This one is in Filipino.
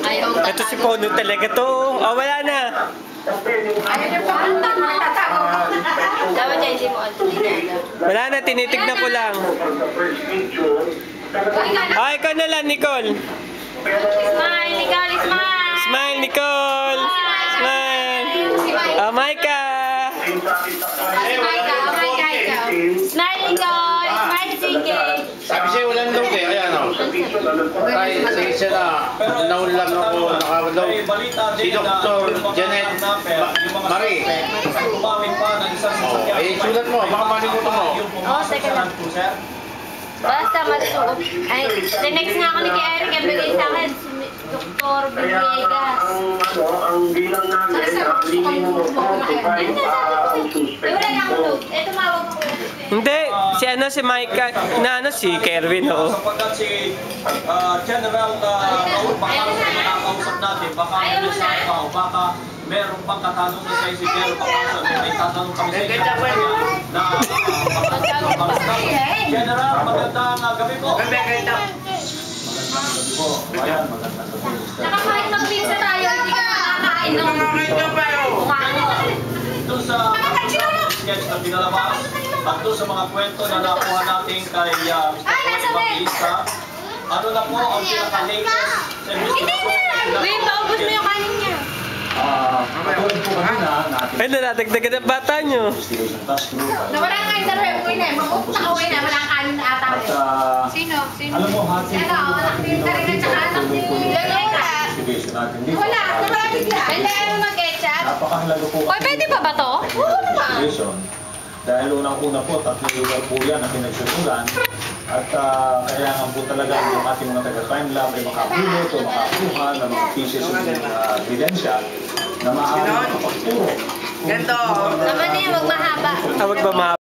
Ayaw Ito si Pono talaga to. Oh, wala na. Ayaw niya pa. Dapat dyan si mo. Wala na, tinitignan ko lang. Ay, ikaw na lang, Nicole. Smile, Nicole, smile! Smile, Nicole! Smile! Oh, Maika! Smile, Nicole! Smile, sige! Sabi siya, walang daw eh. Ayan o. Ay, sige siya na. Naulam ako, nakawalaw. Si Dr. Janet Marie. Ay, sulat mo. Baka malimutan mo. Oo, teka lang. Basta masuot. Ay, the next nga ako ni kay Eric, ang bigay sa akin, Dr. Villegas. Ang bilang namin, nakalimutan mo po, provide Wala na ako doon. Eh, tumawag ako. Hindi, si Maika, si Kerwin, oo. Sapagkat si General Raul Bacalzo na nakausap natin, baka baka meron pang katanungan sa si General Bacalzo, may tatanong kami sa inyo na General, magandang gabi po. Magandang gabi po. Ayan, magandang gabi. Saka kahit mag-pizza tayo, hindi ka makakain ng kumano. Doon sa sketch na pinalabas at doon sa mga kwento na nakuha natin kay Mr. Evangelista, ano na po ang pinaka-latest sa Hindi na! Wait, paubos mo yung kanin niya. Patuloy po kanina natin Ay, natatagdagan ang bata nyo. investigation task group. Nawala nga yung rep ko na eh. Mag-uwi na, wala ang kanin na ata. Sino? Alam mo, hati Ano, anak ni Tarina tsaka anak ni Lorena. investigation natin dito. Wala, nawala bigla. Hindi, ano mag-ketchup? Napakahalaga po. Oy, pwede pa ba to? Oo naman. Investigation. Dahil unang-una po, 3 lugar po yan na pinagsusulan. At kailangan po talaga yung ating mga taga-crime lab ay makapulot o makakuha ng mga pieces of credential na maaaring makapagturo. Naman na yan, wag mahaba. Tawag ba